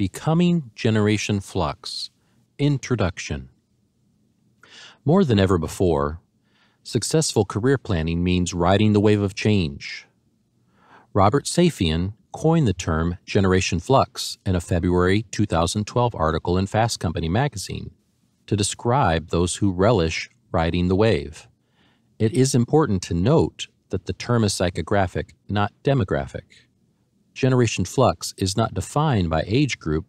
Becoming Generation Flux. Introduction. More than ever before, successful career planning means riding the wave of change. Robert Safian coined the term Generation Flux in a February 2012 article in Fast Company magazine to describe those who relish riding the wave. It is important to note that the term is psychographic, not demographic. Generation Flux is not defined by age group,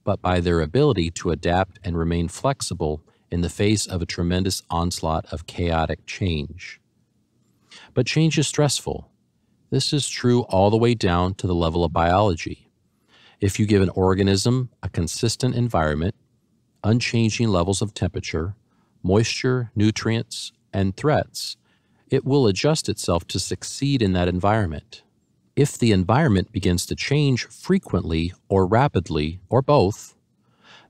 but by their ability to adapt and remain flexible in the face of a tremendous onslaught of chaotic change. But change is stressful. This is true all the way down to the level of biology. If you give an organism a consistent environment, unchanging levels of temperature, moisture, nutrients, and threats, it will adjust itself to succeed in that environment. If the environment begins to change frequently or rapidly, or both,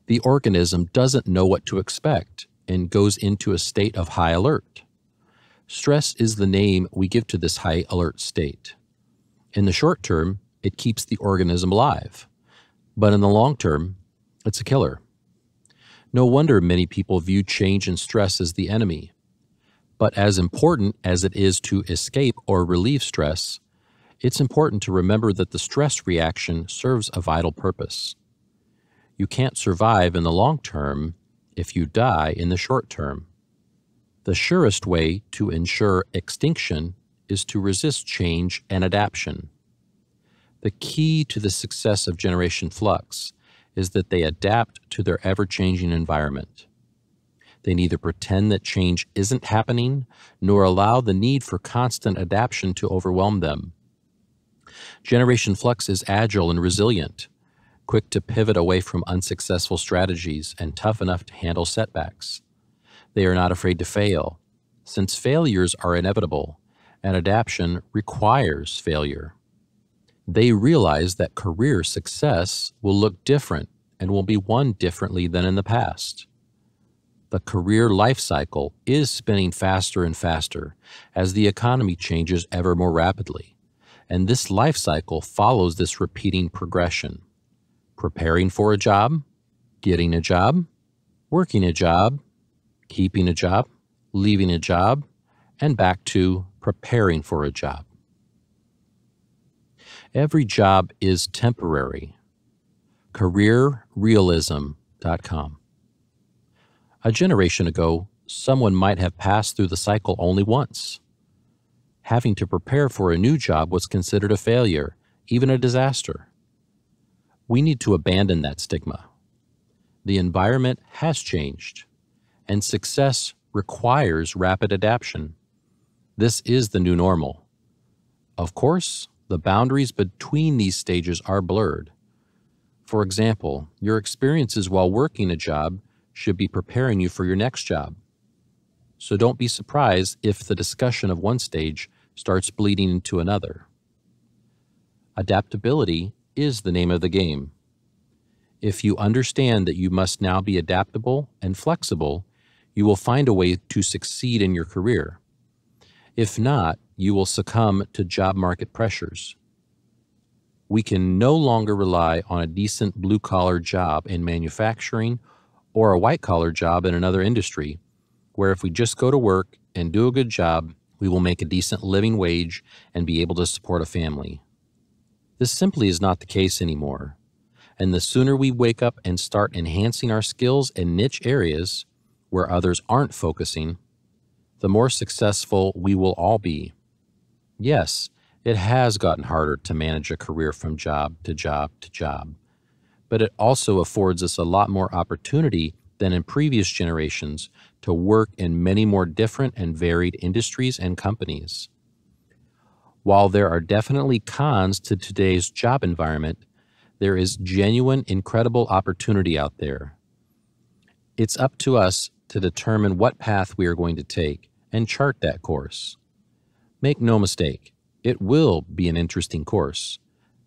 the organism doesn't know what to expect and goes into a state of high alert. Stress is the name we give to this high alert state. In the short term, it keeps the organism alive, but in the long term, it's a killer. No wonder many people view change and stress as the enemy. But as important as it is to escape or relieve stress, it's important to remember that the stress reaction serves a vital purpose. You can't survive in the long term if you die in the short term. The surest way to ensure extinction is to resist change and adaptation. The key to the success of Generation Flux is that they adapt to their ever-changing environment. They neither pretend that change isn't happening, nor allow the need for constant adaptation to overwhelm them. Generation Flux is agile and resilient, quick to pivot away from unsuccessful strategies and tough enough to handle setbacks. They are not afraid to fail, since failures are inevitable, and adaptation requires failure. They realize that career success will look different and will be won differently than in the past. The career life cycle is spinning faster and faster as the economy changes ever more rapidly. And this life cycle follows this repeating progression: preparing for a job, getting a job, working a job, keeping a job, leaving a job, and back to preparing for a job. Every job is temporary. CareerRealism.com. A generation ago, someone might have passed through the cycle only once. Having to prepare for a new job was considered a failure, even a disaster. We need to abandon that stigma. The environment has changed, and success requires rapid adaptation. This is the new normal. Of course, the boundaries between these stages are blurred. For example, your experiences while working a job should be preparing you for your next job. So don't be surprised if the discussion of one stage starts bleeding into another. Adaptability is the name of the game. If you understand that you must now be adaptable and flexible, you will find a way to succeed in your career. If not, you will succumb to job market pressures. We can no longer rely on a decent blue-collar job in manufacturing or a white-collar job in another industry, where if we just go to work and do a good job, we will make a decent living wage and be able to support a family. This simply is not the case anymore. And the sooner we wake up and start enhancing our skills in niche areas where others aren't focusing, the more successful we will all be. Yes, it has gotten harder to manage a career from job to job to job, but it also affords us a lot more opportunity than in previous generations to work in many more different and varied industries and companies. While there are definitely cons to today's job environment, there is genuine, incredible opportunity out there. It's up to us to determine what path we are going to take and chart that course. Make no mistake, it will be an interesting course,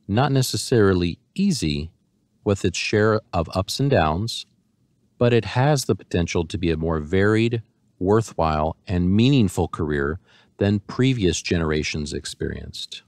not necessarily easy with its share of ups and downs, but it has the potential to be a more varied, worthwhile, and meaningful career than previous generations experienced.